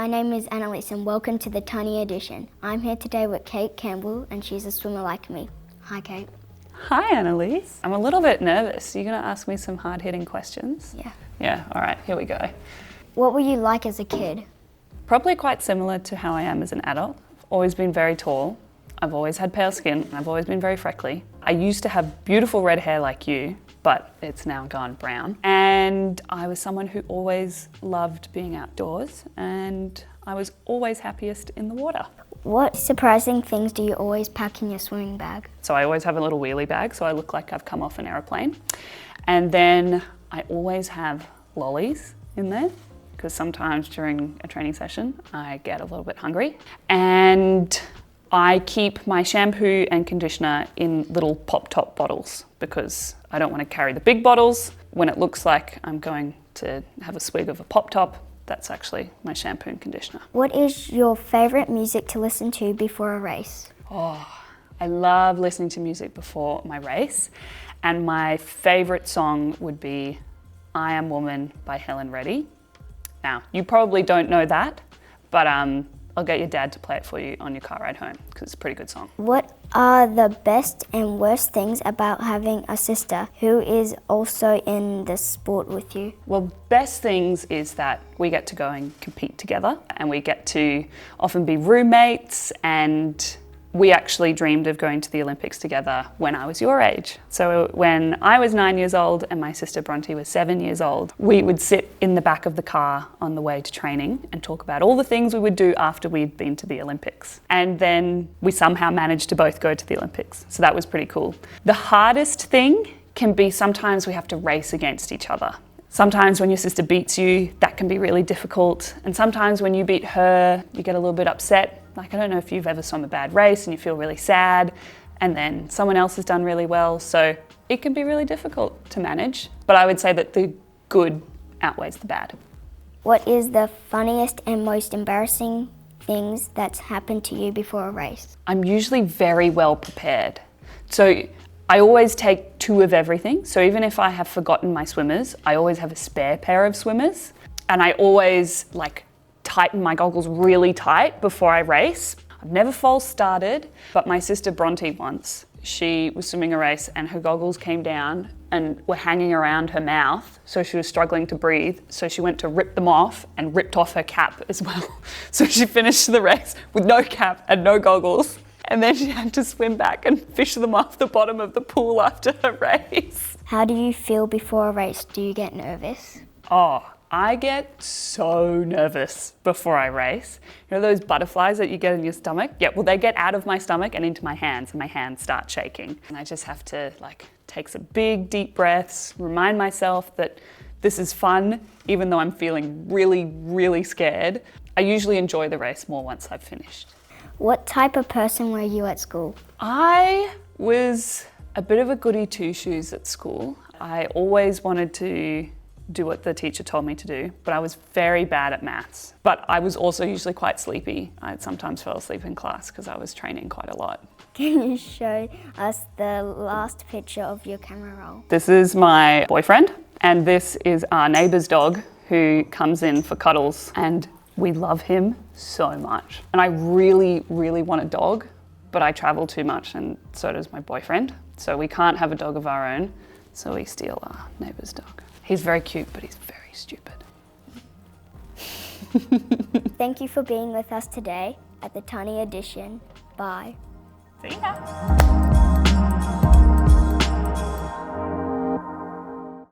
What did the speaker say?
my name is Anneleis and welcome to the Tiny Edition. I'm here today with Cate Campbell and she's a swimmer like me. Hi Cate. Hi Anneleis. I'm a little bit nervous. You're going to ask me some hard-hitting questions? Yeah. Yeah, all right, here we go. What were you like as a kid? Probably quite similar to how I am as an adult. I've always been very tall. I've always had pale skin and I've always been very freckly. I used to have beautiful red hair like you, but it's now gone brown. And I was someone who always loved being outdoors and I was always happiest in the water. What surprising things do you always pack in your swimming bag? So I always have a little wheelie bag so I look like I've come off an aeroplane. And then I always have lollies in there because sometimes during a training session I get a little bit hungry. And I keep my shampoo and conditioner in little pop-top bottles because I don't want to carry the big bottles. When it looks like I'm going to have a swig of a pop-top, that's actually my shampoo and conditioner. What is your favourite music to listen to before a race? Oh, I love listening to music before my race. And my favourite song would be I Am Woman by Helen Reddy. Now, you probably don't know that, but I'll get your dad to play it for you on your car ride home because it's a pretty good song. What are the best and worst things about having a sister who is also in the sport with you? Well, best things is that we get to go and compete together and we get to often be roommates, and we actually dreamed of going to the Olympics together when I was your age. So when I was 9 years old and my sister Bronte was 7 years old, we would sit in the back of the car on the way to training and talk about all the things we would do after we'd been to the Olympics. And then we somehow managed to both go to the Olympics. So that was pretty cool. The hardest thing can be sometimes we have to race against each other. Sometimes when your sister beats you, that can be really difficult. And sometimes when you beat her, you get a little bit upset. Like, I don't know if you've ever swum a bad race and you feel really sad and then someone else has done really well. So it can be really difficult to manage. But I would say that the good outweighs the bad. What is the funniest and most embarrassing things that's happened to you before a race? I'm usually very well prepared. So I always take 2 of everything. So even if I have forgotten my swimmers, I always have a spare pair of swimmers. And I always tighten my goggles really tight before I race. I've never false started, but my sister Bronte once, she was swimming a race and her goggles came down and were hanging around her mouth, so she was struggling to breathe. So she went to rip them off and ripped off her cap as well. So she finished the race with no cap and no goggles. And then she had to swim back and fish them off the bottom of the pool after her race. How do you feel before a race? Do you get nervous? Oh, I get so nervous before I race. You know those butterflies that you get in your stomach? Yeah, well, they get out of my stomach and into my hands, and my hands start shaking. And I just have to take some big, deep breaths, remind myself that this is fun, even though I'm feeling really, really scared. I usually enjoy the race more once I've finished. What type of person were you at school? I was a bit of a goody two-shoes at school. I always wanted to do what the teacher told me to do, but I was very bad at maths. But I was also usually quite sleepy. I sometimes fell asleep in class because I was training quite a lot. Can you show us the last picture of your camera roll? This is my boyfriend, and this is our neighbour's dog who comes in for cuddles, and we love him so much. And I really, really want a dog, but I travel too much and so does my boyfriend. So we can't have a dog of our own, so we steal our neighbour's dog. He's very cute, but he's very stupid. Thank you for being with us today at the Tiny Edition. Bye. See ya.